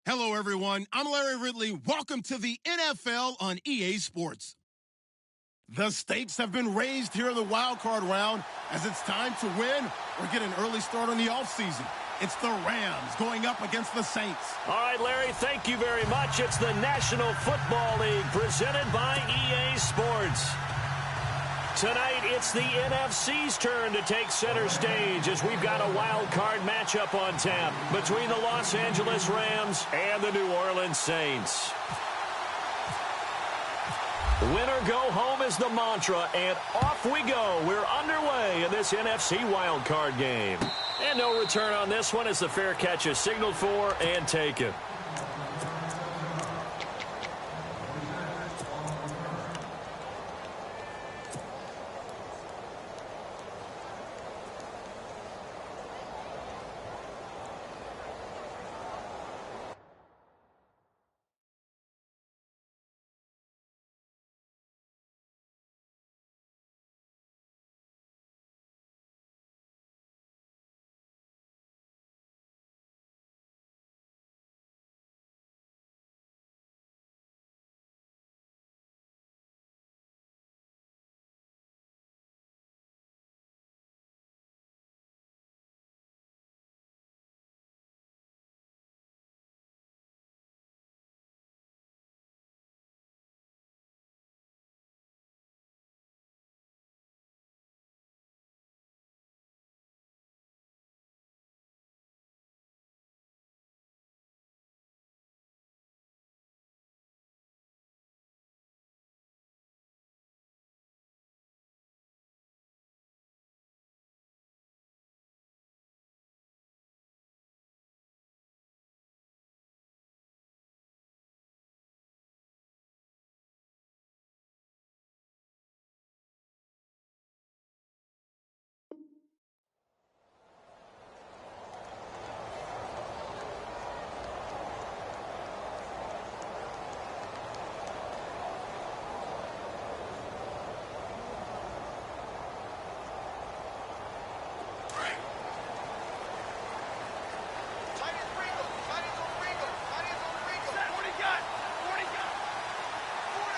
Hello, everyone. I'm Larry Ridley. Welcome to the NFL on EA Sports. The stakes have been raised here in the wild card round as it's time to win or get an early start on the offseason. It's the Rams going up against the Saints. All right, Larry, thank you very much. It's the National Football League presented by EA Sports. Tonight, it's the NFC's turn to take center stage as we've got a wild card matchup on tap between the Los Angeles Rams and the New Orleans Saints. Win or go home is the mantra, and off we go. We're underway in this NFC wildcard game. And no return on this one as the fair catch is signaled for and taken.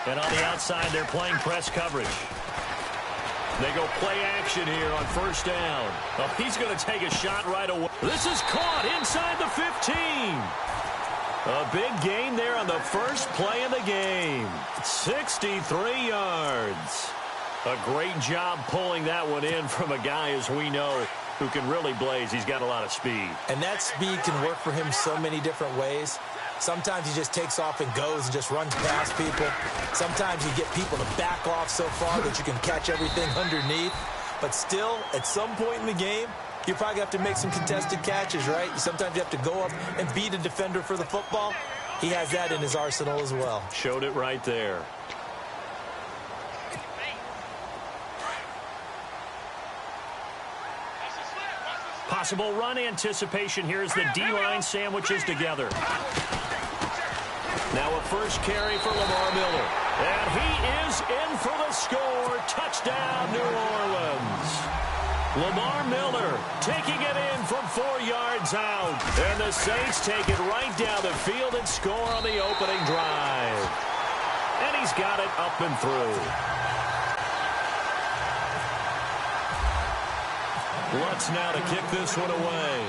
And on the outside, they're playing press coverage. They go play action here on first down. Oh, he's going to take a shot right away. This is caught inside the 15. A big gain there on the first play of the game. 63 yards. A great job pulling that one in from a guy, as we know, who can really blaze. He's got a lot of speed. And that speed can work for him so many different ways. Sometimes he just takes off and goes and just runs past people. Sometimes you get people to back off so far that you can catch everything underneath. But still, at some point in the game, you probably have to make some contested catches, right? Sometimes you have to go up and beat a defender for the football. He has that in his arsenal as well. Showed it right there. Possible run anticipation here as the D-line sandwiches together. Now a first carry for Lamar Miller. And he is in for the score. Touchdown, New Orleans. Lamar Miller taking it in from 4 yards out. And the Saints take it right down the field and score on the opening drive. And he's got it up and through. Lutz now to kick this one away.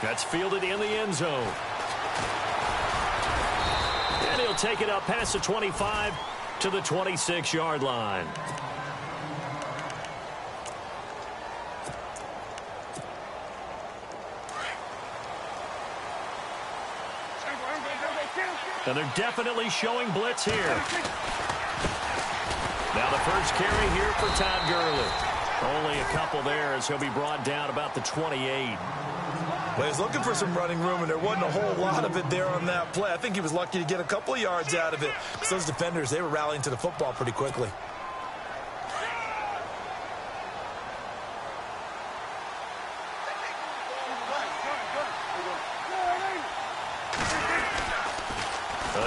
That's fielded in the end zone. And he'll take it up past the 25 to the 26-yard line. And they're definitely showing blitz here. Now the first carry here for Todd Gurley. Only a couple there as he'll be brought down about the 28. Well, he was looking for some running room, and there wasn't a whole lot of it there on that play. I think he was lucky to get a couple of yards out of it. Because those defenders, they were rallying to the football pretty quickly.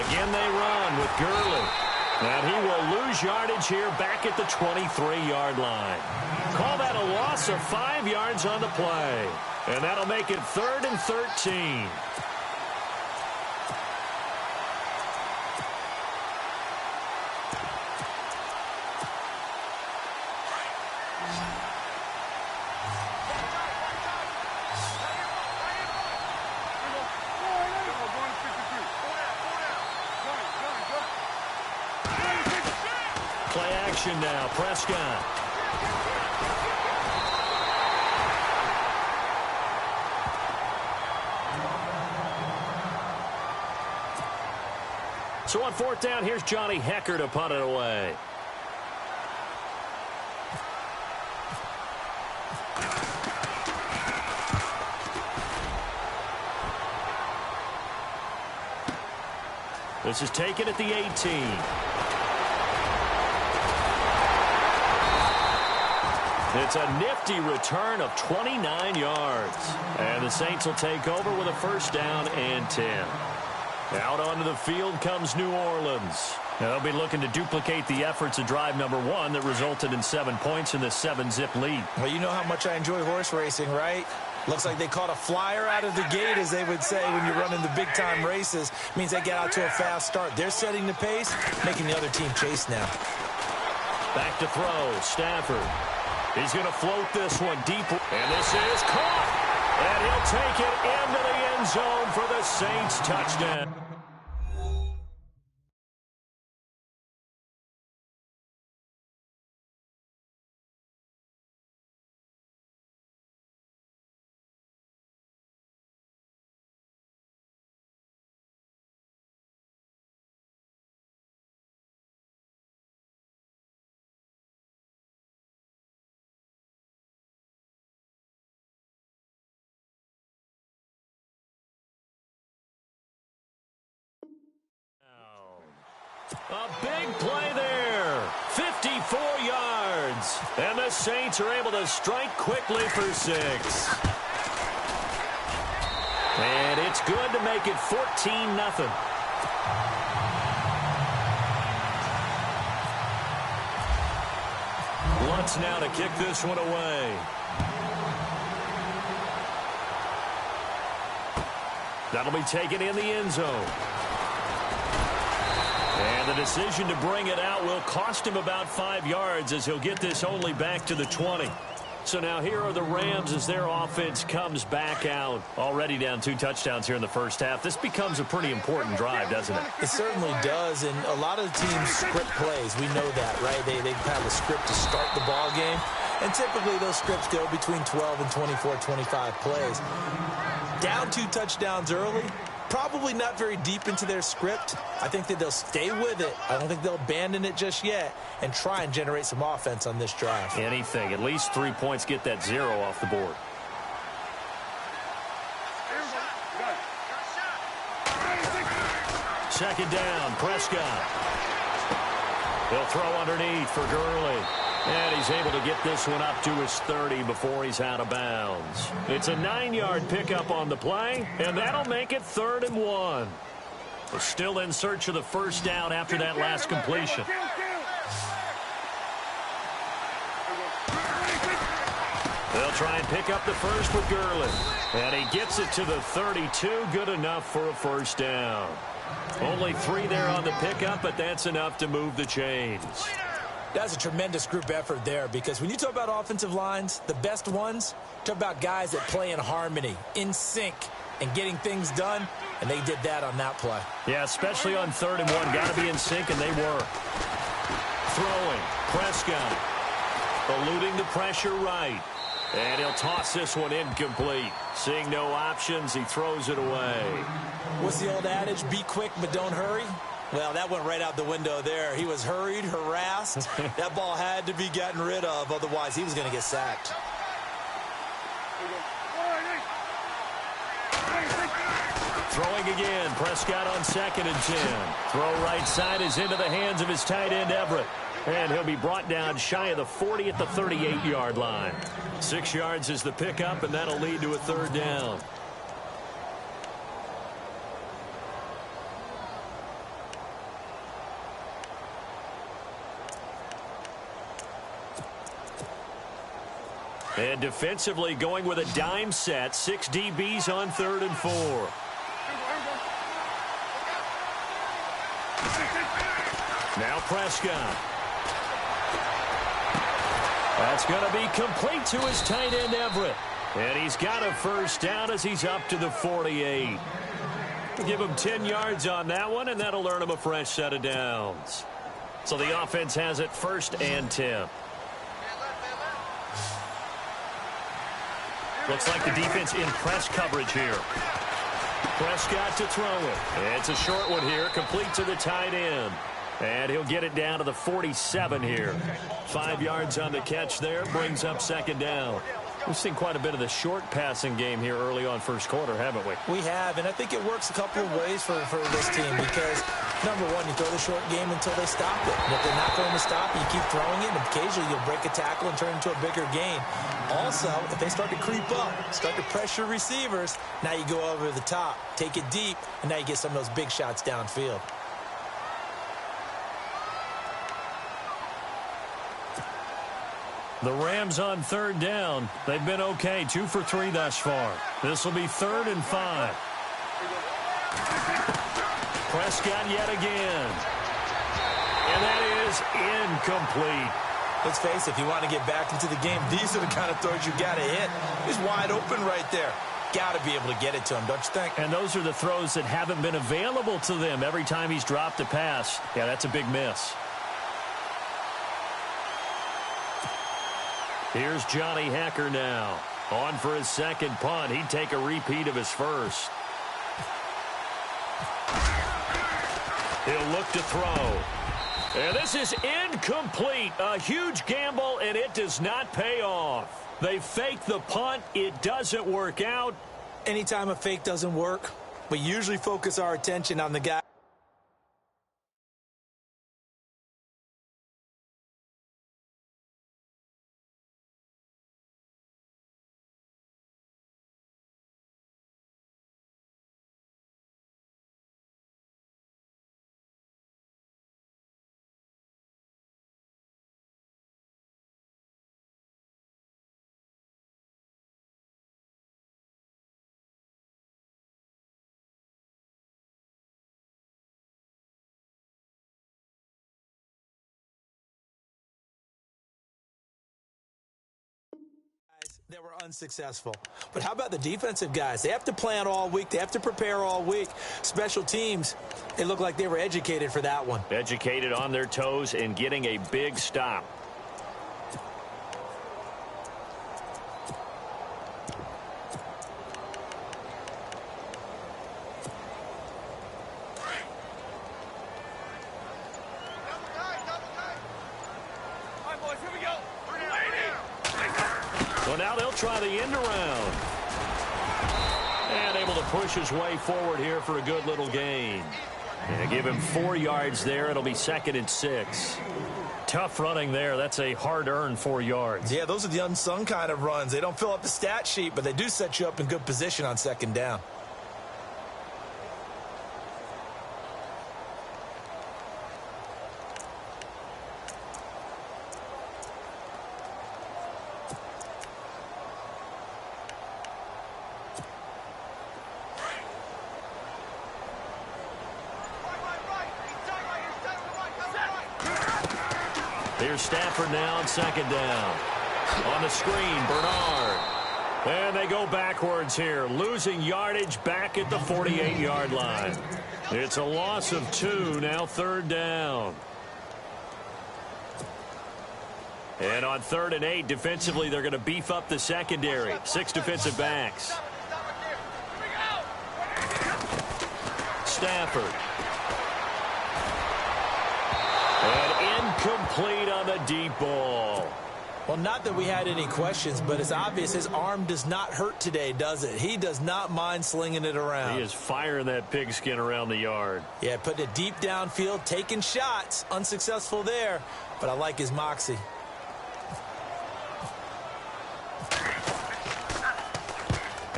Again they run with Gurley. And he will lose yardage here back at the 23-yard line. Call that a loss of 5 yards on the play. And that'll make it 3rd and 13. Play action now, Prescott. So on 4th down, here's Johnny Hecker to punt it away. This is taken at the 18. It's a nifty return of 29 yards. And the Saints will take over with a 1st down and 10. Out onto the field comes New Orleans. They'll be looking to duplicate the efforts of drive number 1 that resulted in 7 points in the 7-zip lead. Well, you know how much I enjoy horse racing, right? Looks like they caught a flyer out of the gate, as they would say when you're running the big-time races. Means they get out to a fast start. They're setting the pace, making the other team chase now. Back to throw, Stafford. He's going to float this one deep. And this is caught. And he'll take it into the end zone for the Saints touchdown. A big play there. 54 yards. And the Saints are able to strike quickly for 6. And it's good to make it 14-0. Lutz now to kick this one away. That'll be taken in the end zone. And the decision to bring it out will cost him about 5 yards, as he'll get this only back to the 20. So now here are the Rams as their offense comes back out. Already down 2 touchdowns here in the first half. This becomes a pretty important drive, doesn't it? It certainly does, and a lot of the teams script plays. We know that, right? They have a script to start the ball game, and typically those scripts go between 12 and 24, 25 plays. Down 2 touchdowns early, probably not very deep into their script. I think that they'll stay with it. I don't think they'll abandon it just yet and try and generate some offense on this drive. Anything. At least 3 points, get that 0 off the board. Second down, Prescott. He'll throw underneath for Gurley. And he's able to get this one up to his 30 before he's out of bounds. It's a 9-yard pickup on the play, and that'll make it 3rd and 1. We're still in search of the 1st down after that last completion. They'll try and pick up the first with Gurley. And he gets it to the 32. Good enough for a 1st down. Only 3 there on the pickup, but that's enough to move the chains. That's a tremendous group effort there, because when you talk about offensive lines, the best ones, talk about guys that play in harmony, in sync, and getting things done, and they did that on that play. Yeah, especially on 3rd and 1. Got to be in sync, and they were. Throwing, Prescott, eluding the pressure right. And he'll toss this one incomplete. Seeing no options, he throws it away. What's the old adage? Be quick, but don't hurry. Well, that went right out the window there. He was hurried, harassed. That ball had to be gotten rid of, otherwise he was going to get sacked. Throwing again, Prescott on 2nd and 10. Throw right side is into the hands of his tight end, Everett. And he'll be brought down shy of the 40 at the 38-yard line. 6 yards is the pickup, and that'll lead to a 3rd down. And defensively going with a dime set. 6 DBs on 3rd and 4. Now Prescott. That's going to be complete to his tight end, Everett. And he's got a first down as he's up to the 48. Give him 10 yards on that one, and that'll earn him a fresh set of downs. So the offense has it 1st and 10. Looks like the defense in press coverage here. Prescott to throw it. It's a short one here, complete to the tight end. And he'll get it down to the 47 here. 5 yards on the catch there, brings up 2nd down. We've seen quite a bit of the short passing game here early on first quarter, haven't we? We have, and I think it works a couple of ways for this team because, number one, you throw the short game until they stop it. And if they're not going to stop, you keep throwing it, and occasionally you'll break a tackle and turn it into a bigger gain. Also, if they start to creep up, start to pressure receivers, now you go over the top, take it deep, and now you get some of those big shots downfield. The Rams on 3rd down. They've been okay, 2 for 3 thus far. This will be 3rd and 5. Prescott yet again. And that is incomplete. Let's face it, if you want to get back into the game, these are the kind of throws you got to hit. He's wide open right there. Got to be able to get it to him, don't you think? And those are the throws that haven't been available to them every time he's dropped a pass. Yeah, that's a big miss. Here's Johnny Hacker now. On for his 2nd punt. He'd take a repeat of his first. He'll look to throw. And this is incomplete. A huge gamble, and it does not pay off. They fake the punt. It doesn't work out. Anytime a fake doesn't work, we usually focus our attention on the guy. That were unsuccessful. But how about the defensive guys? They have to plan all week. They have to prepare all week. Special teams, they look like they were educated for that one. Educated on their toes and getting a big stop. So now they'll try the end around. And able to push his way forward here for a good little gain. And give him 4 yards there. It'll be 2nd and 6. Tough running there. That's a hard-earned 4 yards. Yeah, those are the unsung kind of runs. They don't fill up the stat sheet, but they do set you up in good position on 2nd down. Here's Stafford now on 2nd down. On the screen, Bernard. And they go backwards here, losing yardage back at the 48-yard line. It's a loss of 2, now 3rd down. And on 3rd and 8, defensively, they're going to beef up the secondary. 6 defensive backs. Stafford. And incomplete on the deep ball. Well, not that we had any questions, but it's obvious his arm does not hurt today, does it? He does not mind slinging it around. He is firing that pigskin around the yard. Yeah, putting it deep downfield, taking shots. Unsuccessful there, but I like his moxie.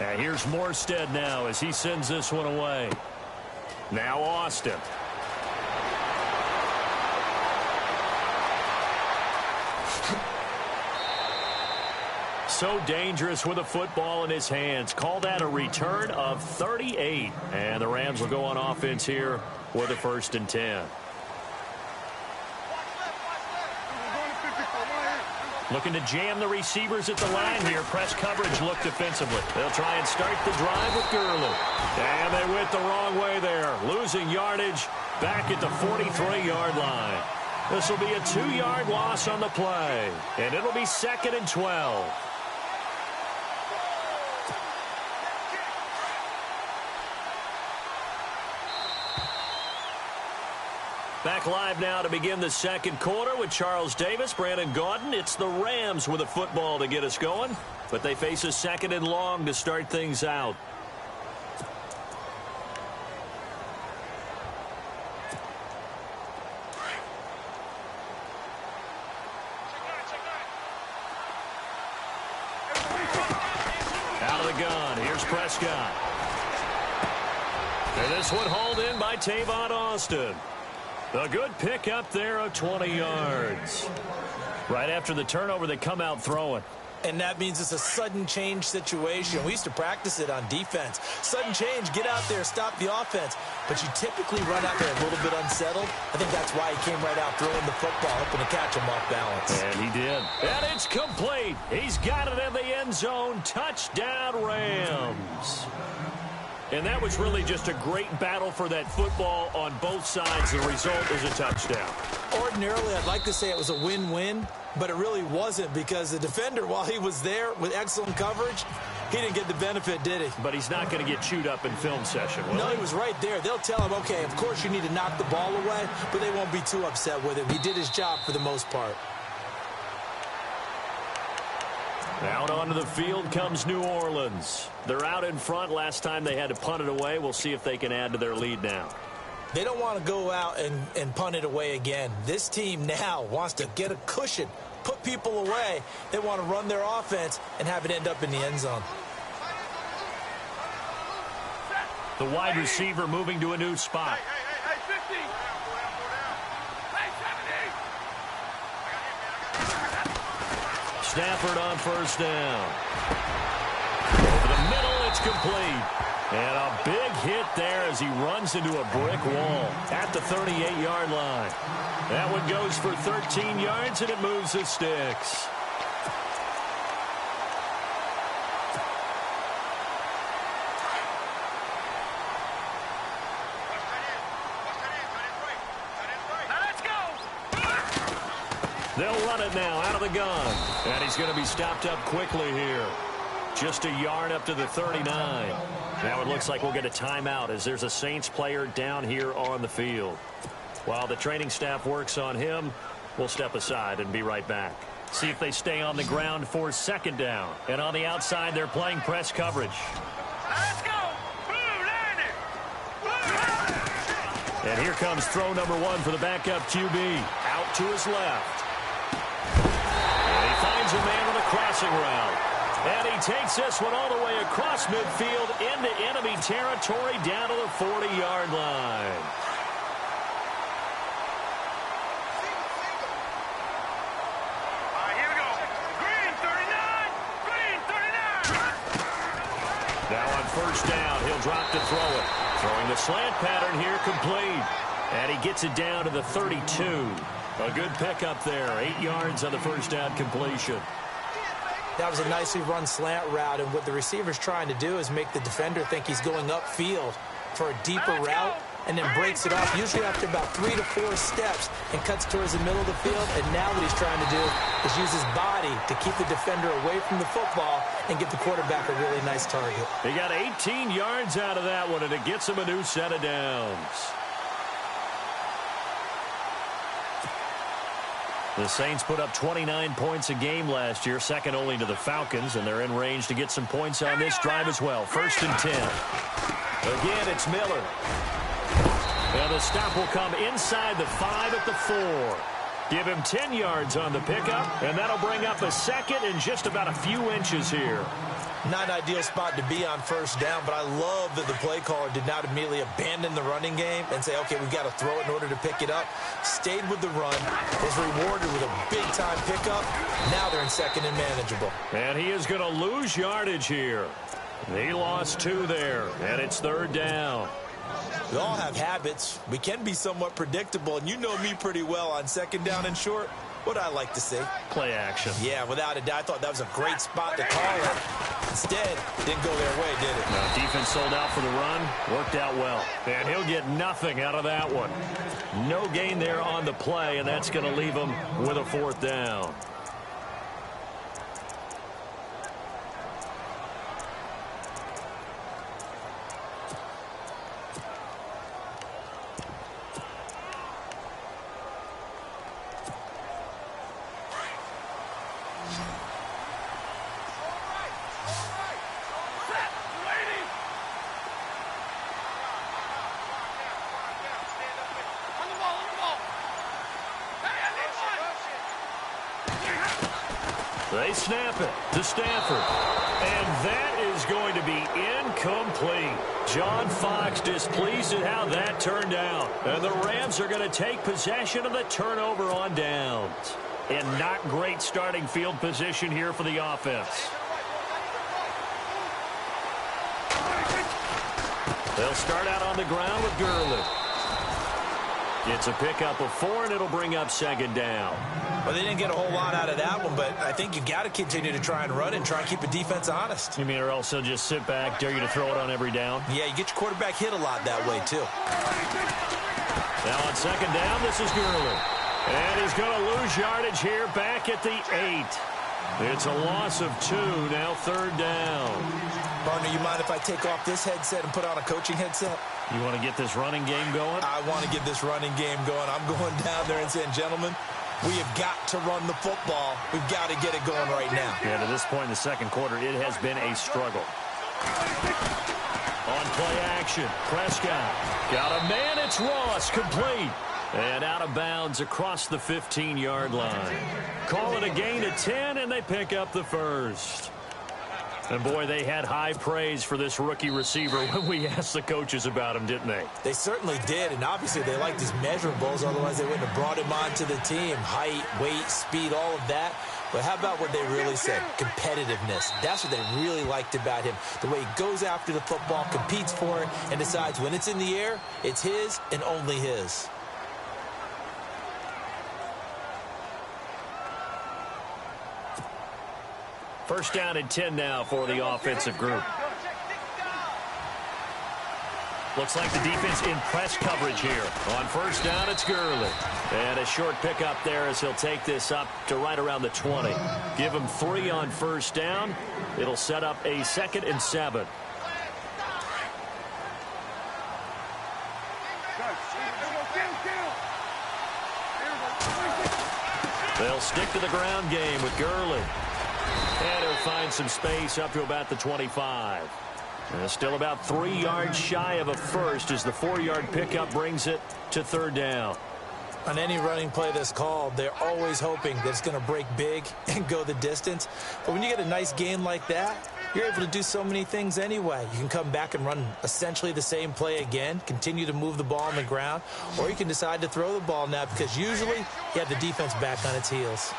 And here's Morstead now as he sends this one away. Now Austin. So dangerous with a football in his hands. Call that a return of 38. And the Rams will go on offense here with a 1st and 10. Looking to jam the receivers at the line here. Press coverage look defensively. They'll try and start the drive with Gurley. And they went the wrong way there. Losing yardage back at the 43-yard line. This will be a 2-yard loss on the play. And it'll be 2nd and 12. Back live now to begin the 2nd quarter with Charles Davis, Brandon Gaudin. It's the Rams with a football to get us going, but they face a 2nd and long to start things out. Out of the gun, here's Prescott. And this one hauled in by Tavon Austin. A good pick up there of 20 yards. Right after the turnover, they come out throwing. And that means it's a sudden change situation. We used to practice it on defense. Sudden change, get out there, stop the offense. But you typically run out there a little bit unsettled. I think that's why he came right out throwing the football, hoping to catch him off balance. And he did. And it's complete. He's got it in the end zone. Touchdown, Rams. And that was really just a great battle for that football on both sides. The result is a touchdown. Ordinarily, I'd like to say it was a win-win, but it really wasn't because the defender, while he was there with excellent coverage, he didn't get the benefit, did he? But he's not going to get chewed up in film session, will No, he? he was right there. They'll tell him, okay, of course you need to knock the ball away, but they won't be too upset with him. He did his job for the most part. Out onto the field comes New Orleans. They're out in front. Last time they had to punt it away. We'll see if they can add to their lead now. They don't want to go out and punt it away again. This team now wants to get a cushion, put people away. They want to run their offense and have it end up in the end zone. The wide receiver moving to a new spot. Stafford on 1st down. Over the middle, it's complete. And a big hit there as he runs into a brick wall at the 38-yard line. That one goes for 13 yards, and it moves the sticks. They'll run it now out of the gun. And he's going to be stopped up quickly here. Just a yard up to the 39. Now it looks like we'll get a timeout as there's a Saints player down here on the field. While the training staff works on him, we'll step aside and be right back. See if they stay on the ground for 2nd down. And on the outside, they're playing press coverage. Let's go! And here comes throw number 1 for the backup QB. Out to his left. And he finds a man on the crossing route. And he takes this one all the way across midfield into enemy territory down to the 40-yard line. Here we go. Green 39! Green 39! Now on 1st down, he'll drop to throw it. Throwing the slant pattern here, complete. And he gets it down to the 32. A good pickup there. 8 yards on the 1st down completion. That was a nicely run slant route, and what the receiver's trying to do is make the defender think he's going upfield for a deeper route, and then breaks it off, usually after about 3 to 4 steps, and cuts towards the middle of the field. And now what he's trying to do is use his body to keep the defender away from the football and give the quarterback a really nice target. He got 18 yards out of that one, and it gets him a new set of downs. The Saints put up 29 points a game last year, second only to the Falcons, and they're in range to get some points on this drive as well. 1st and 10. Again, it's Miller. And the stop will come inside the 5 at the 4. Give him 10 yards on the pickup, and that'll bring up a second and just about a few inches here. Not an ideal spot to be on first down, but I love that the play caller did not immediately abandon the running game and say, okay, we've got to throw it in order to pick it up. Stayed with the run, was rewarded with a big-time pickup. Now they're in second and manageable. And he is going to lose yardage here. He lost 2 there, and it's third down. We all have habits. We can be somewhat predictable, and you know me pretty well on second down and short. What I like to see? Play action. Yeah, without a doubt. I thought that was a great spot to call it. Instead, didn't go their way, did it? Now, defense sold out for the run. Worked out well. And he'll get nothing out of that one. No gain there on the play, and that's going to leave him with a fourth down. They snap it to Stafford. And that is going to be incomplete. John Fox displeased at how that turned out. And the Rams are going to take possession of the turnover on downs. And not great starting field position here for the offense. They'll start out on the ground with Gurley. It's a pickup of 4, and it'll bring up second down. Well, they didn't get a whole lot out of that one, but I think you got to continue to try and run and try and keep the defense honest. You mean or else they'll just sit back, dare you to throw it on every down? Yeah, you get your quarterback hit a lot that way, too. Now on second down, this is Gurley. And he's going to lose yardage here back at the 8. It's a loss of 2, now third down. Partner, you mind if I take off this headset and put on a coaching headset? You want to get this running game going? I want to get this running game going. I'm going down there and saying, gentlemen, we have got to run the football. We've got to get it going right now. Yeah, to this point in the second quarter, it has been a struggle. On play action, Prescott. Got a man, it's Ross, complete. And out of bounds across the 15-yard line. Call it a gain of 10, and they pick up the first. And, boy, they had high praise for this rookie receiver when we asked the coaches about him, didn't they? They certainly did, and obviously they liked his measurables. Otherwise, they wouldn't have brought him onto the team. Height, weight, speed, all of that. But how about what they really said? Competitiveness. That's what they really liked about him. The way he goes after the football, competes for it, and decides when it's in the air, it's his and only his. First down and 10 now for the offensive group. Looks like the defense in press coverage here. On first down, it's Gurley. And a short pickup there as he'll take this up to right around the 20. Give him 3 on first down. It'll set up a 2nd and 7. They'll stick to the ground game with Gurley. And he'll find some space up to about the 25. And still about 3 yards shy of a first as the 4-yard pickup brings it to third down. On any running play that's called, they're always hoping that it's going to break big and go the distance. But when you get a nice gain like that, you're able to do so many things anyway. You can come back and run essentially the same play again, continue to move the ball on the ground, or you can decide to throw the ball now because usually you have the defense back on its heels.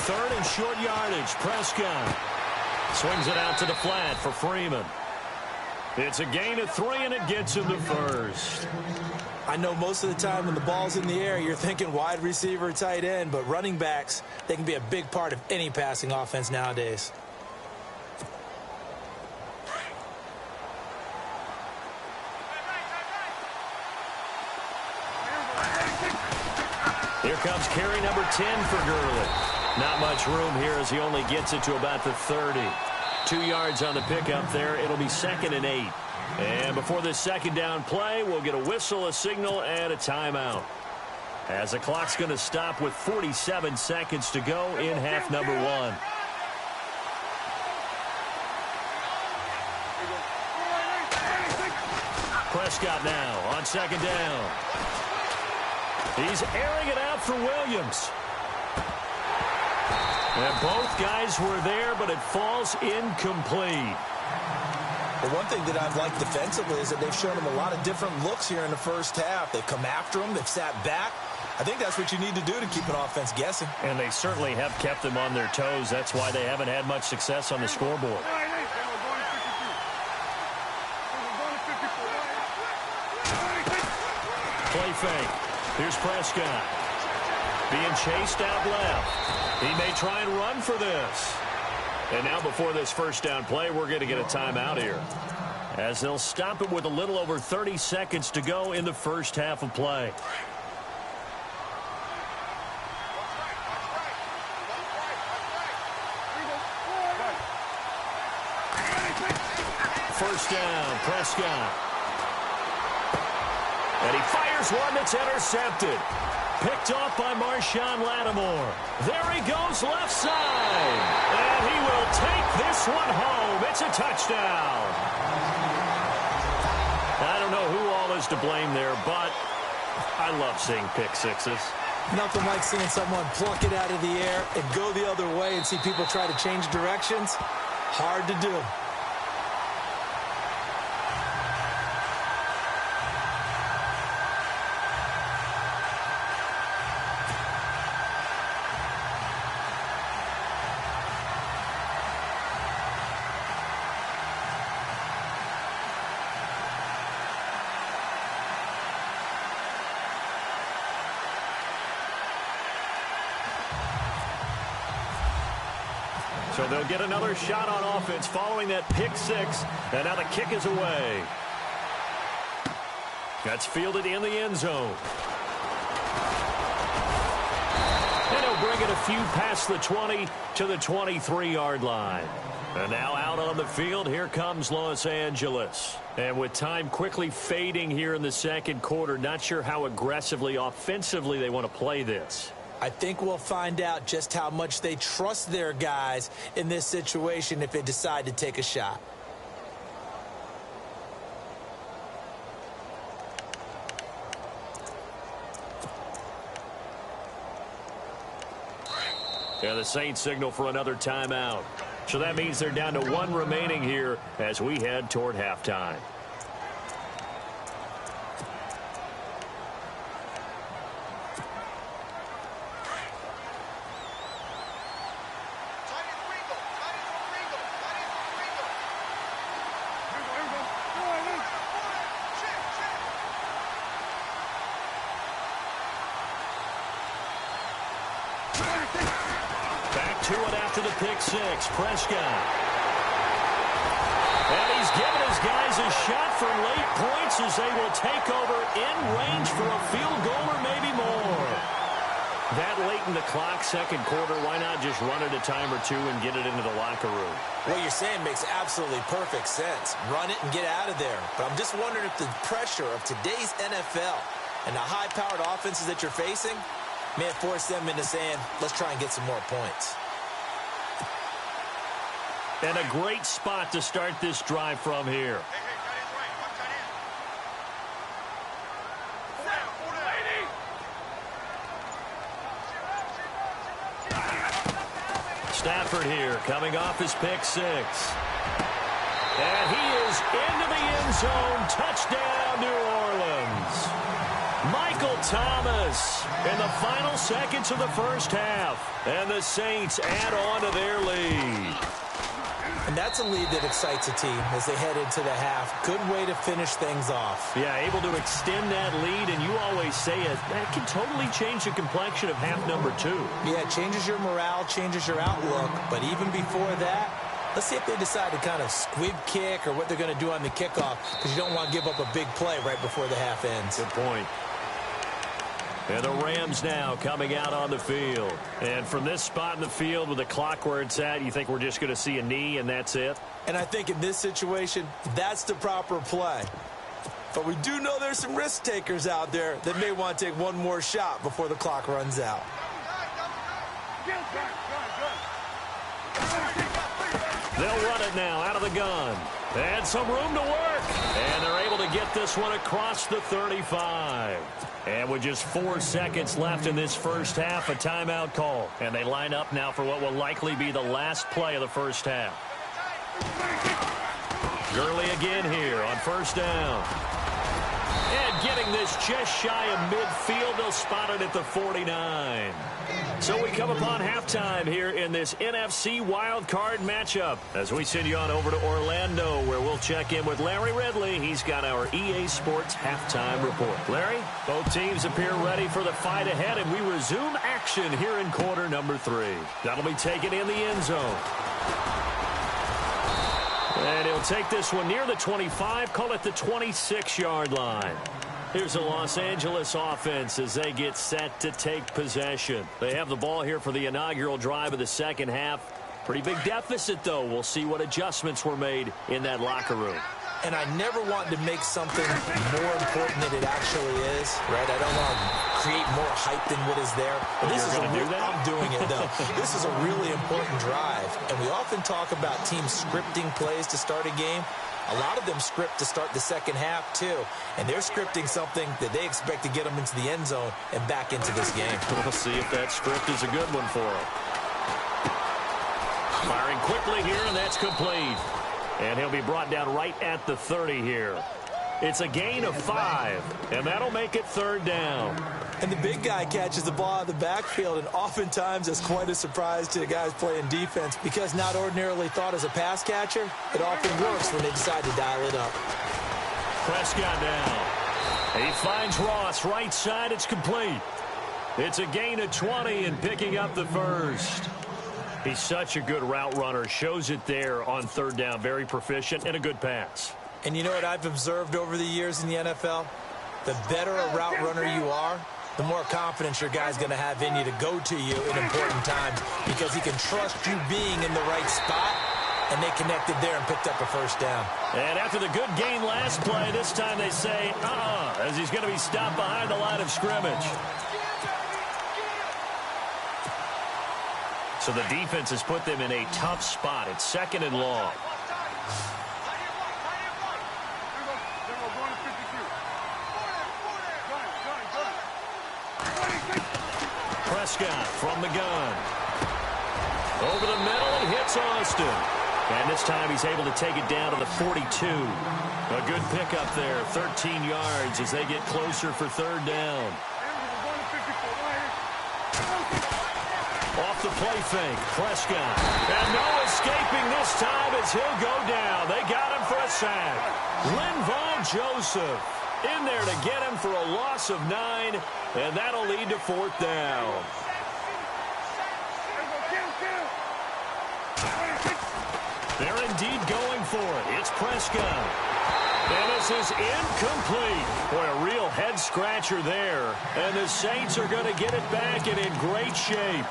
Third and short yardage. Prescott swings it out to the flat for Freeman. It's a gain of 3, and it gets him to first. I know most of the time when the ball's in the air, you're thinking wide receiver, tight end, but running backs, they can be a big part of any passing offense nowadays. Here comes carry number 10 for Gurley. Not much room here as he only gets it to about the 30. 2 yards on the pickup there. It'll be 2nd and 8. And before this second down play, we'll get a whistle, a signal, and a timeout. As the clock's going to stop with 47 seconds to go in half number 1. Prescott now on second down. He's airing it out for Williams. And both guys were there, but it falls incomplete. The one thing that I've liked defensively is that they've shown him a lot of different looks here in the first half. They've come after him. They've sat back. I think that's what you need to do to keep an offense guessing. And they certainly have kept them on their toes. That's why they haven't had much success on the scoreboard. Play fake. Here's Prescott. Being chased out left. He may try and run for this. And now before this first down play, we're going to get a timeout here, as they'll stop it with a little over 30 seconds to go in the first half of play. First down, Prescott. And he fires one that's intercepted. Picked off by Marshawn Lattimore. There he goes left side. And he will take this one home. It's a touchdown. I don't know who all is to blame there, but I love seeing pick sixes. Nothing like seeing someone pluck it out of the air and go the other way and see people try to change directions. Hard to do. So they'll get another shot on offense following that pick six. And now the kick is away. That's fielded in the end zone. And he'll bring it a few past the 20 to the 23-yard line. And now out on the field, here comes Los Angeles. And with time quickly fading here in the second quarter, not sure how aggressively, offensively they want to play this. I think we'll find out just how much they trust their guys in this situation if they decide to take a shot. Yeah, the Saints signal for another timeout. So that means they're down to one remaining here as we head toward halftime. Back to it after the pick six. Prescott. And he's given his guys a shot for late points as they will take over in range for a field goal or maybe more. That late in the clock, second quarter, why not just run it a time or two and get it into the locker room? What you're saying makes absolutely perfect sense. Run it and get out of there. But I'm just wondering if the pressure of today's NFL and the high-powered offenses that you're facing may have forced them into saying, let's try and get some more points. And a great spot to start this drive from here. Stafford here coming off his pick six. And he is into the end zone. Touchdown, New Orleans. Michael Thomas in the final seconds of the first half. And the Saints add on to their lead. And that's a lead that excites a team as they head into the half. Good way to finish things off. Yeah, able to extend that lead, and you always say it, that can totally change the complexion of half number two. Yeah, it changes your morale, changes your outlook. But even before that, let's see if they decide to kind of squib kick or what they're going to do on the kickoff, because you don't want to give up a big play right before the half ends. Good point. And the Rams now coming out on the field. And from this spot in the field with the clock where it's at, you think we're just going to see a knee and that's it? And I think in this situation, that's the proper play. But we do know there's some risk takers out there that may want to take one more shot before the clock runs out. They'll run it now out of the gun. And some room to work. And they're able to get this one across the 35. And with just 4 seconds left in this first half, a timeout call. And they line up now for what will likely be the last play of the first half. Gurley again here on first down. And getting this just shy of midfield. They'll spot it at the 49. So we come upon halftime here in this NFC wildcard matchup as we send you on over to Orlando, where we'll check in with Larry Ridley. He's got our EA Sports halftime report. Larry, both teams appear ready for the fight ahead, and we resume action here in quarter number 3. That'll be taken in the end zone. And he'll take this one near the 25, call it the 26-yard line. Here's the Los Angeles offense as they get set to take possession. They have the ball here for the inaugural drive of the second half. Pretty big deficit, though. We'll see what adjustments were made in that locker room. And I never want to make something more important than it actually is, right? I don't want to create more hype than what is there. But this is I'm doing it, though. This is a really important drive. And we often talk about teams scripting plays to start a game. A lot of them script to start the second half, too. And they're scripting something that they expect to get them into the end zone and back into this game. We'll see if that script is a good one for them. Firing quickly here, and that's complete. And he'll be brought down right at the 30 here. It's a gain of 5, and that'll make it third down. And the big guy catches the ball out of the backfield, and oftentimes it's quite a surprise to the guys playing defense because not ordinarily thought as a pass catcher, it often works when they decide to dial it up. Prescott down. He finds Ross right side. It's complete. It's a gain of 20 and picking up the first. He's such a good route runner. Shows it there on third down. Very proficient and a good pass. And you know what I've observed over the years in the NFL? The better a route runner you are, the more confidence your guy's going to have in you to go to you in important times because he can trust you being in the right spot, and they connected there and picked up a first down. And after the good gain last play, this time they say, as he's going to be stopped behind the line of scrimmage. So the defense has put them in a tough spot. It's second and long. Prescott from the gun. Over the middle, he hits Austin. And this time he's able to take it down to the 42. A good pickup there, 13 yards as they get closer for third down. Off the play fake, Prescott. And no escaping this time as he'll go down. They got him for a sack. Linval Joseph in there to get him for a loss of 9, and that'll lead to fourth down. They're indeed going for it. It's Prescott. And this is incomplete. Boy, a real head-scratcher there. And the Saints are going to get it back and in great shape.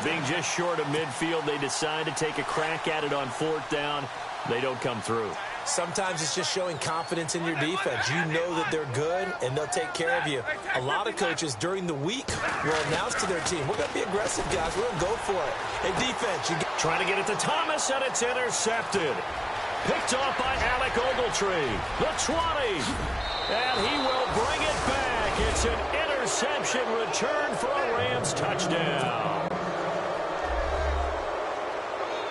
Being just short of midfield, they decide to take a crack at it on fourth down. They don't come through. Sometimes it's just showing confidence in your defense. You know that they're good, and they'll take care of you. A lot of coaches during the week will announce to their team, we're going to be aggressive, guys. We're going to go for it. Hey, defense, trying to get it to Thomas, and it's intercepted. Picked off by Alec Ogletree. The 20. And he will bring it back. It's an interception return for a Rams touchdown.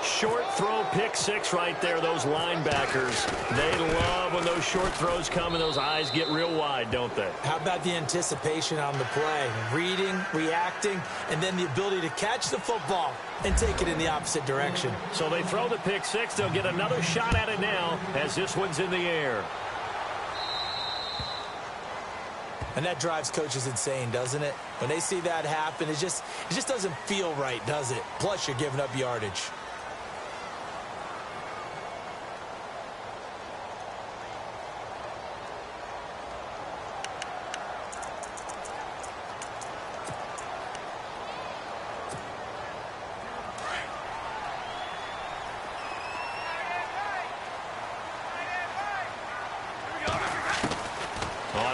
Short throw, pick 6 right there. Those linebackers, they love when those short throws come and those eyes get real wide, don't they? How about the anticipation on the play? Reading, reacting, and then the ability to catch the football and take it in the opposite direction. So they throw the pick 6. They'll get another shot at it now as this one's in the air. And that drives coaches insane, doesn't it? When they see that happen, it just doesn't feel right, does it? Plus, you're giving up yardage.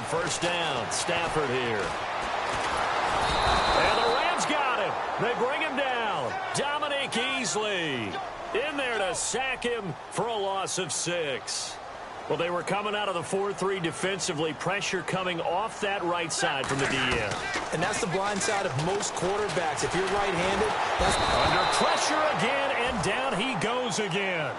First down, Stafford here. And the Rams got him. They bring him down. Dominique Easley. in there to sack him for a loss of 6. Well, they were coming out of the 4-3 defensively. Pressure coming off that right side from the DM. And that's the blind side of most quarterbacks. If you're right-handed, that's under pressure again, and down he goes again.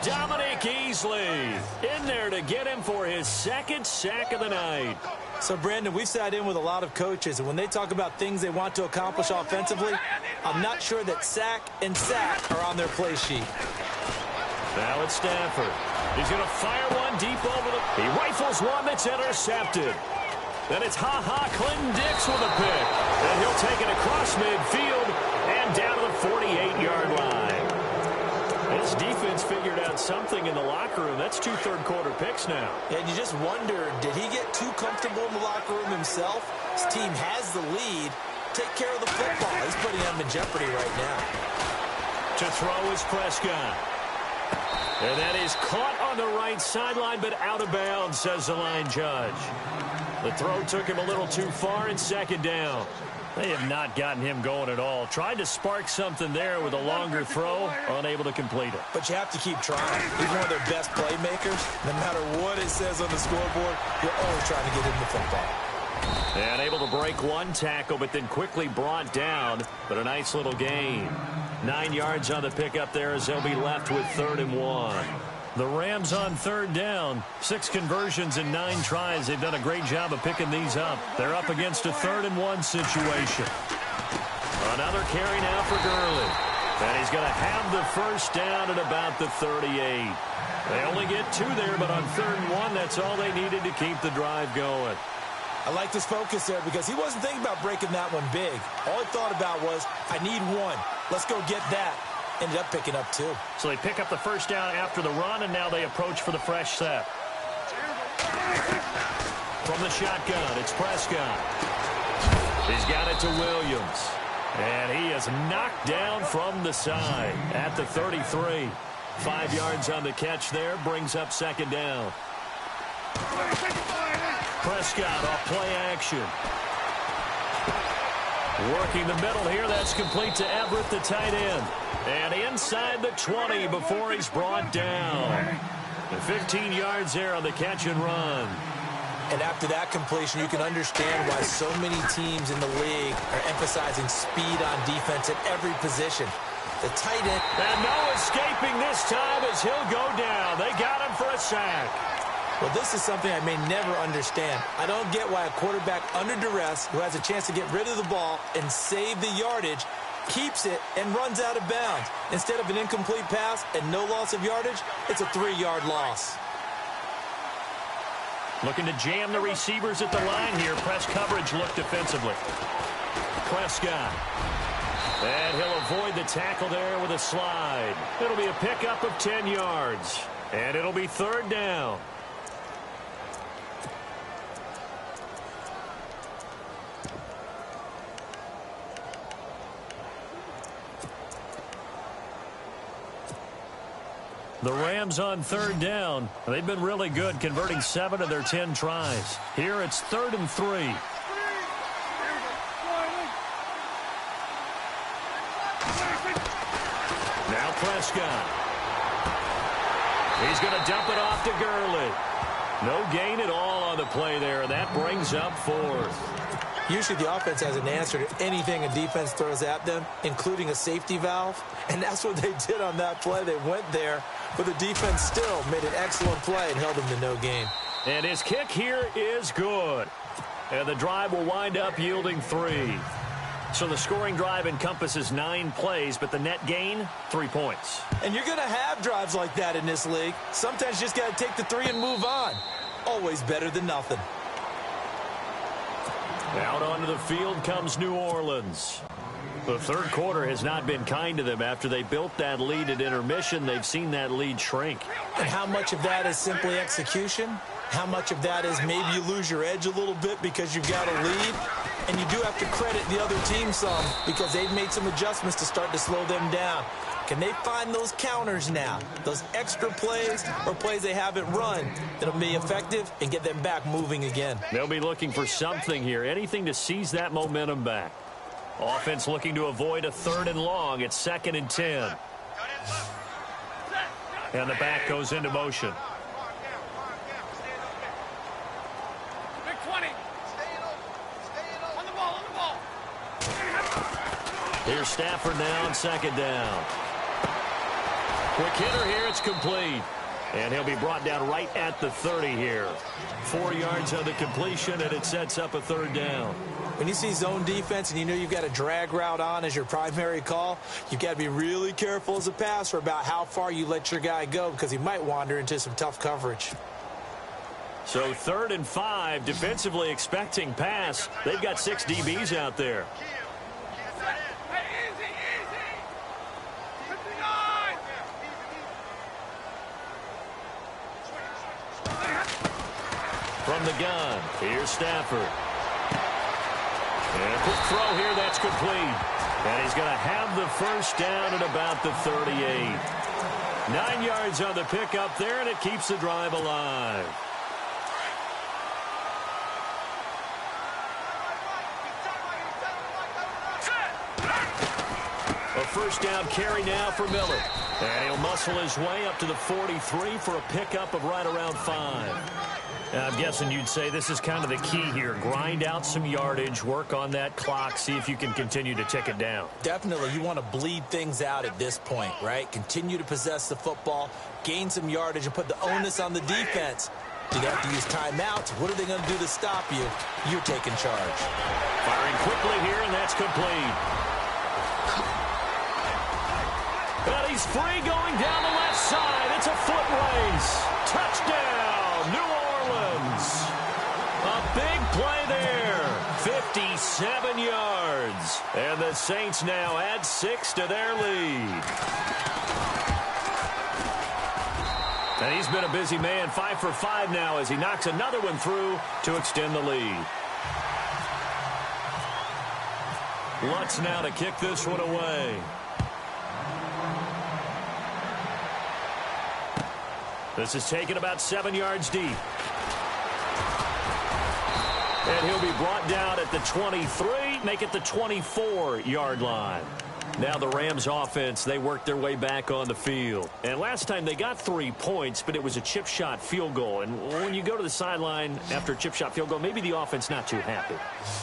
Dominic Easley in there to get him for his second sack of the night. So, Brandon, we've sat in with a lot of coaches, and when they talk about things they want to accomplish offensively, I'm not sure that sack and sack are on their play sheet. Now it's Stafford. He's going to fire one deep over the... He rifles one that's intercepted. Then it's Clinton Dix with a pick. And he'll take it across midfield and down to the 48-yard line. This defense figured out something in the locker room. That's 2 third-quarter picks now. And you just wonder, did he get too comfortable in the locker room himself? His team has the lead. Take care of the football. He's putting them in jeopardy right now. To throw is Prescott. And that is caught on the right sideline, but out of bounds, says the line judge. The throw took him a little too far, and second down. They have not gotten him going at all. Tried to spark something there with a longer throw, unable to complete it. But you have to keep trying. He's one of their best playmakers. No matter what it says on the scoreboard, you're always trying to get him the football. And able to break one tackle, but then quickly brought down. But a nice little gain. 9 yards on the pickup there as they'll be left with 3rd and 1. The Rams on 3rd down. 6 conversions in 9 tries. They've done a great job of picking these up. They're up against a 3rd and 1 situation. Another carry now for Gurley. And he's going to have the first down at about the 38. They only get 2 there, but on 3rd and 1, that's all they needed to keep the drive going. I like this focus there because he wasn't thinking about breaking that one big. All he thought about was, I need 1. Let's go get that. Ended up picking up 2. So they pick up the first down after the run, and now they approach for the fresh set. From the shotgun, it's Prescott. He's got it to Williams. And he is knocked down from the side at the 33. 5 yards on the catch there, brings up second down. Prescott off play action. Working the middle here. That's complete to Everett, the tight end. And inside the 20 before he's brought down. 15 yards there on the catch and run. And after that completion, you can understand why so many teams in the league are emphasizing speed on defense at every position. The tight end. And no escaping this time as he'll go down. They got him for a sack. Well, this is something I may never understand. I don't get why a quarterback under duress who has a chance to get rid of the ball and save the yardage keeps it and runs out of bounds. Instead of an incomplete pass and no loss of yardage, it's a 3-yard loss. Looking to jam the receivers at the line here. Press coverage look defensively. Prescott. And he'll avoid the tackle there with a slide. It'll be a pickup of 10 yards. And it'll be 3rd down. The Rams on 3rd down. They've been really good, converting 7 of their 10 tries. Here it's 3rd and 3. Now Prescott. He's going to dump it off to Gurley. No gain at all on the play there, and that brings up 4th. Usually the offense has an answer to anything a defense throws at them, including a safety valve. And that's what they did on that play. They went there, but the defense still made an excellent play and held them to no gain. And his kick here is good. And the drive will wind up yielding 3. So the scoring drive encompasses 9 plays, but the net gain, 3 points. And you're going to have drives like that in this league. Sometimes you just got to take the 3 and move on. Always better than nothing. Out onto the field comes New Orleans. The 3rd quarter has not been kind to them. After they built that lead at intermission, they've seen that lead shrink. And how much of that is simply execution? How much of that is maybe you lose your edge a little bit because you've got a lead? And you do have to credit the other team some because they've made some adjustments to start to slow them down. Can they find those counters now, those extra plays or plays they haven't run that'll be effective and get them back moving again? They'll be looking for something here, anything to seize that momentum back. Offense looking to avoid a 3rd and long. It's 2nd and 10. And the back goes into motion. Big 20. On the ball, on the ball. Here's Stafford now on second down. Quick hitter here, it's complete. And he'll be brought down right at the 30 here. 4 yards on the completion, and it sets up a third down. When you see zone defense and you know you've got a drag route on as your primary call, you've got to be really careful as a passer about how far you let your guy go because he might wander into some tough coverage. So 3rd and 5, defensively expecting pass. They've got 6 DBs out there. Hey, easy, easy. 59. From the gun, here's Stafford. And a quick throw here, that's complete. And he's going to have the first down at about the 38. 9 yards on the pickup there, and it keeps the drive alive. A first down carry now for Miller. And he'll muscle his way up to the 43 for a pickup of right around 5. I'm guessing you'd say this is kind of the key here. Grind out some yardage, work on that clock, see if you can continue to tick it down. Definitely, you want to bleed things out at this point, right? Continue to possess the football, gain some yardage, and put the onus on the defense. Do they have to use timeouts? What are they going to do to stop you? You're taking charge. Firing quickly here, and that's complete. And he's free going down the left side. It's a foot race. Touchdown, New Orleans. A big play there. 57 yards. And the Saints now add 6 to their lead. And he's been a busy man, 5 for 5 now as he knocks another one through to extend the lead. Lutz now to kick this one away. This is taken about 7 yards deep. And he'll be brought down at the 23, make it the 24-yard line. Now the Rams offense, they work their way back on the field. And last time they got 3 points, but it was a chip shot field goal. And when you go to the sideline after a chip shot field goal, maybe the offense not too happy.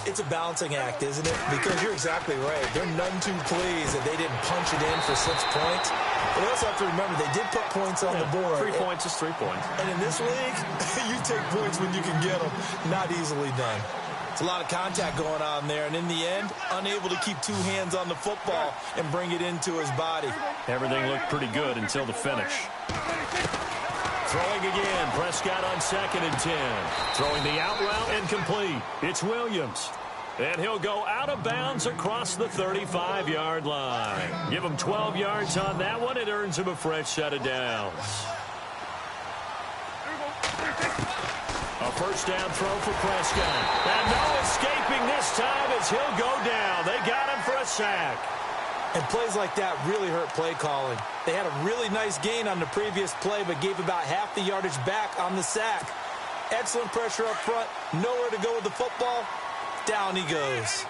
It's a balancing act, isn't it? Because you're exactly right. They're none too pleased that they didn't punch it in for 6 points. But you also have to remember, they did put points on the board. 3 points is 3 points. And in this league, you take points when you can get them. Not easily done. It's a lot of contact going on there, and in the end, unable to keep 2 hands on the football and bring it into his body. Everything looked pretty good until the finish. Throwing again, Prescott on 2nd and 10. Throwing the out route incomplete. It's Williams. And he'll go out of bounds across the 35-yard line. Give him 12 yards on that one. It earns him a fresh set of downs. A first down throw for Prescott. And no escaping this time as he'll go down. They got him for a sack. And plays like that really hurt play calling. They had a really nice gain on the previous play, but gave about half the yardage back on the sack. Excellent pressure up front. Nowhere to go with the football. Down he goes.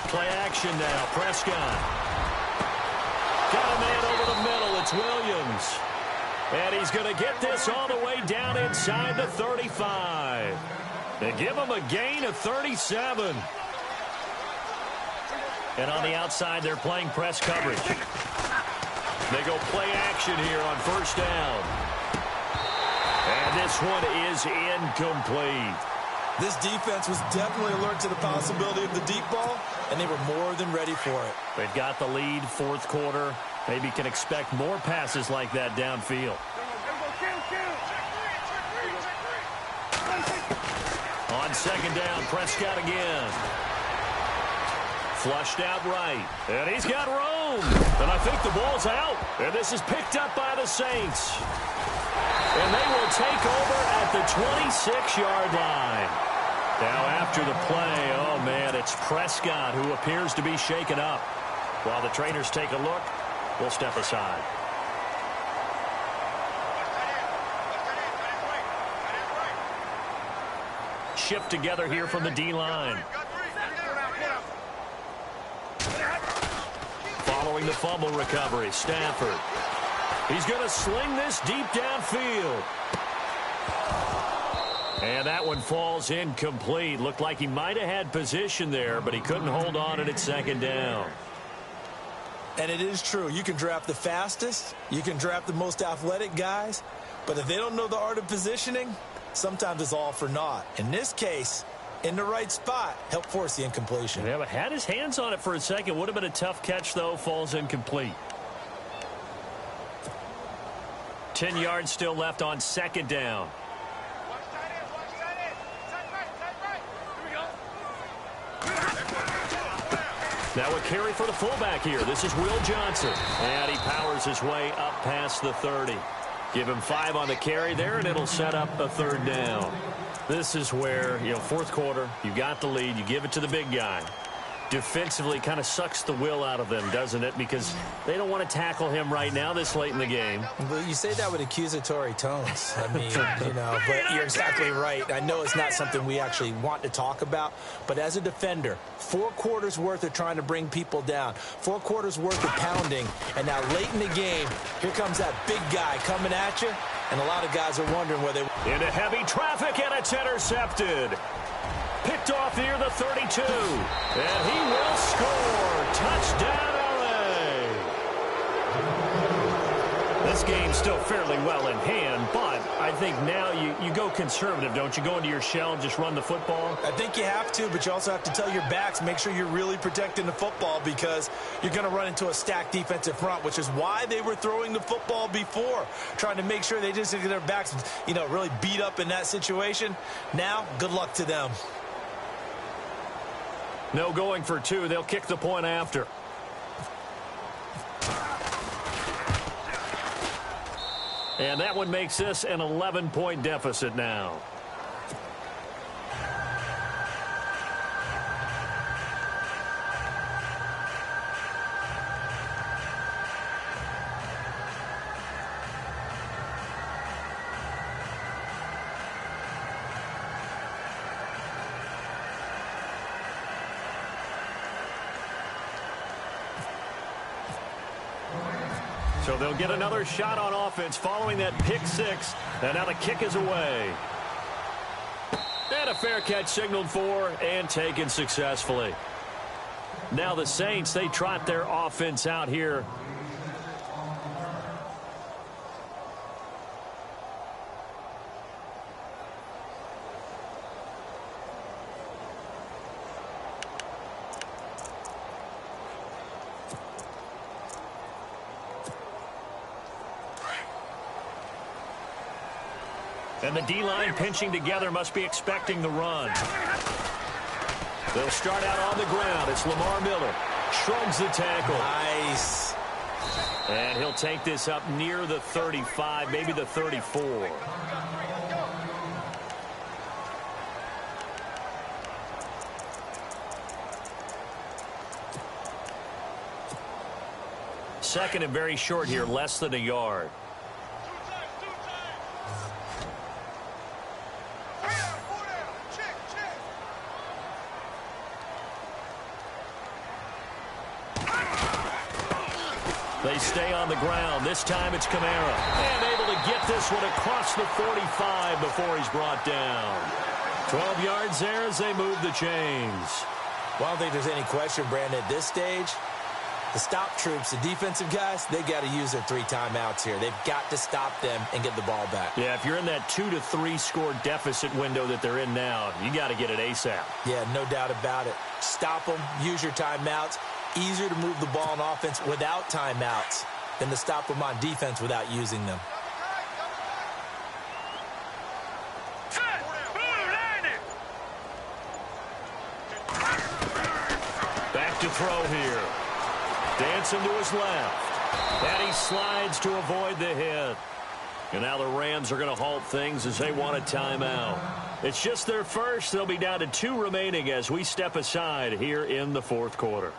Play action now. Prescott. Got a man over the middle. It's Williams. And he's going to get this all the way down inside the 35. They give him a gain of 37. And on the outside, they're playing press coverage. They go play action here on first down. And this one is incomplete. This defense was definitely alert to the possibility of the deep ball, and they were more than ready for it. They've got the lead, 4th quarter. Maybe can expect more passes like that downfield. On 2nd down, Prescott again. Flushed out right. And he's got room. And I think the ball's out. And this is picked up by the Saints. And they will take over at the 26-yard line. Now after the play, oh man, it's Prescott who appears to be shaken up. While the trainers take a look, we'll step aside. Shift together here from the D-line. throwing the fumble recovery. Stafford. He's going to sling this deep downfield. And that one falls incomplete. Looked like he might have had position there, but he couldn't hold on at second down. And it is true. You can draft the fastest. You can draft the most athletic guys. But if they don't know the art of positioning, sometimes it's all for naught. In this case, in the right spot, help force the incompletion. Yeah, but had his hands on it for a second. Would have been a tough catch, though. Falls incomplete. 10 yards still left on second down. Now a carry for the fullback here. This is Will Johnson. And he powers his way up past the 30. Give him 5 on the carry there, and it'll set up a third down. This is where, fourth quarter, you got the lead. You give it to the big guy. Defensively kind of sucks the will out of them, doesn't it? Because they don't want to tackle him right now this late in the game. Well, you say that with accusatory tones. I mean, but you're exactly right. I know it's not something we actually want to talk about, but as a defender, 4 quarters worth of trying to bring people down, 4 quarters worth of pounding, and now late in the game, here comes that big guy coming at you, and a lot of guys are wondering where they... Into heavy traffic, and it's intercepted. Picked off near the 32. And he will score. Touchdown, LA. This game's still fairly well in hand, but I think now you go conservative, don't you? Go into your shell and just run the football? I think you have to, but you also have to tell your backs, make sure you're really protecting the football because you're going to run into a stacked defensive front, which is why they were throwing the football before, trying to make sure they just get their backs, really beat up in that situation. Now, good luck to them. No going for 2. They'll kick the point after. And that one makes this an 11-point deficit now. So they'll get another shot on offense following that pick 6. And now the kick is away. And a fair catch signaled for and taken successfully. Now the Saints, they trot their offense out here. And the D-line pinching together must be expecting the run. They'll start out on the ground. It's Lamar Miller. Shrugs the tackle. Nice. And he'll take this up near the 35, maybe the 34. Second and very short here, less than a yard. They stay on the ground. This time it's Kamara. And able to get this one across the 45 before he's brought down. 12 yards there as they move the chains. Well, I don't think there's any question, Brandon, at this stage. The stop troops, the defensive guys, they got to use their 3 timeouts here. They've got to stop them and get the ball back. Yeah, if you're in that 2 to 3 score deficit window that they're in now, you got to get it ASAP. Yeah, no doubt about it. Stop them, use your timeouts. Easier to move the ball on offense without timeouts than to stop them on defense without using them. Back to throw here. Dancing to his left. And he slides to avoid the hit. And now the Rams are going to halt things as they want a timeout. It's just their first. They'll be down to 2 remaining as we step aside here in the fourth quarter.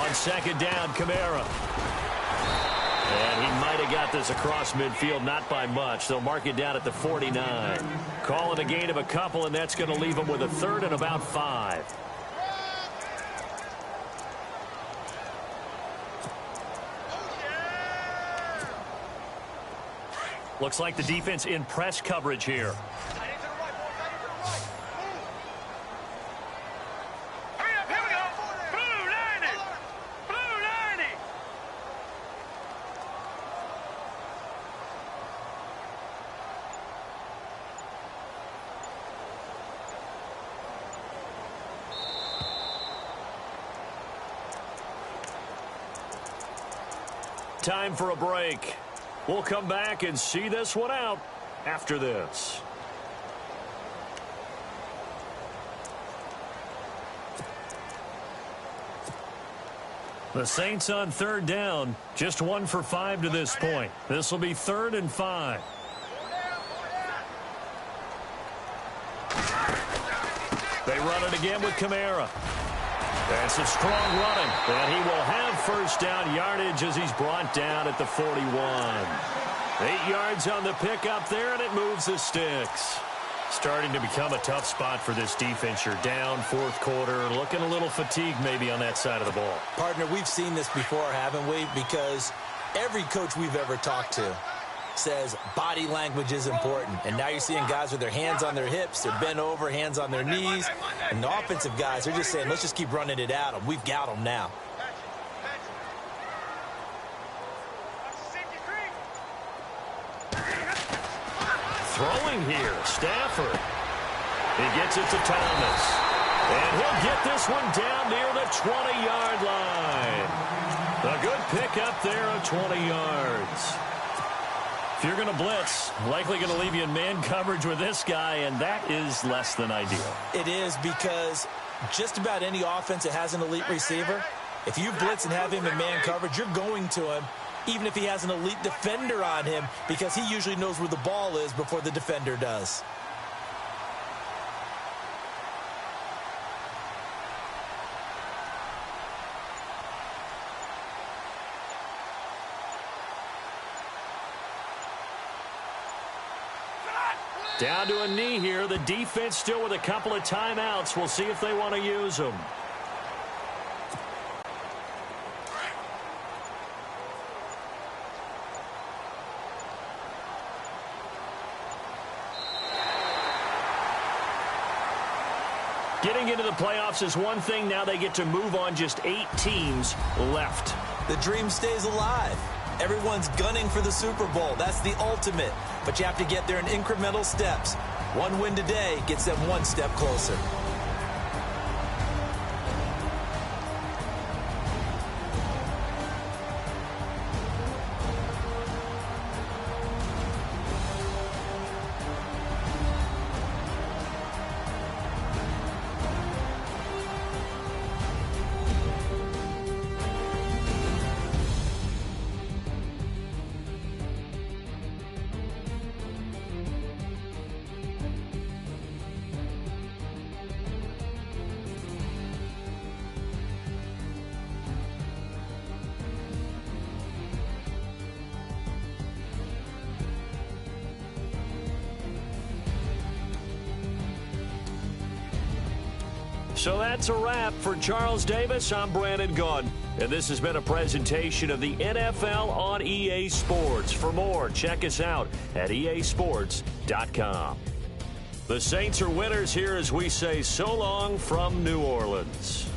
on second down, Kamara. And he might have got this across midfield, not by much. They'll mark it down at the 49. Call it a gain of a couple, and that's going to leave them with a third and about 5. Looks like the defense in press coverage here. Time for a break. We'll come back and see this one out after this. The Saints on third down, just 1 for 5 to this point. This will be 3rd and 5. They run it again with Kamara. That's some strong running, and he will have first down yardage as he's brought down at the 41. 8 yards on the pickup there, and it moves the sticks. Starting to become a tough spot for this defense. You're down 4th quarter, looking a little fatigued maybe on that side of the ball. Partner, we've seen this before, haven't we? Because every coach we've ever talked to says body language is important. And now you're seeing guys with their hands on their hips, they're bent over, hands on their knees. And the offensive guys are just saying, let's just keep running it at them. We've got them now. Throwing here, Stafford. He gets it to Thomas. And he'll get this one down near the 20-yard line. A good pickup there of 20 yards. If you're going to blitz, likely going to leave you in man coverage with this guy, and that is less than ideal. It is, because just about any offense that has an elite receiver, if you blitz and have him in man coverage, you're going to him, even if he has an elite defender on him, because he usually knows where the ball is before the defender does. Down to a knee here. The defense still with a couple of timeouts. We'll see if they want to use them. Getting into the playoffs is one thing. Now they get to move on. Just 8 teams left. The dream stays alive. Everyone's gunning for the Super Bowl. That's the ultimate. But you have to get there in incremental steps. One win today gets them one step closer. So that's a wrap. For Charles Davis, I'm Brandon Gaudin. And this has been a presentation of the NFL on EA Sports. For more, check us out at easports.com. The Saints are winners here as we say so long from New Orleans.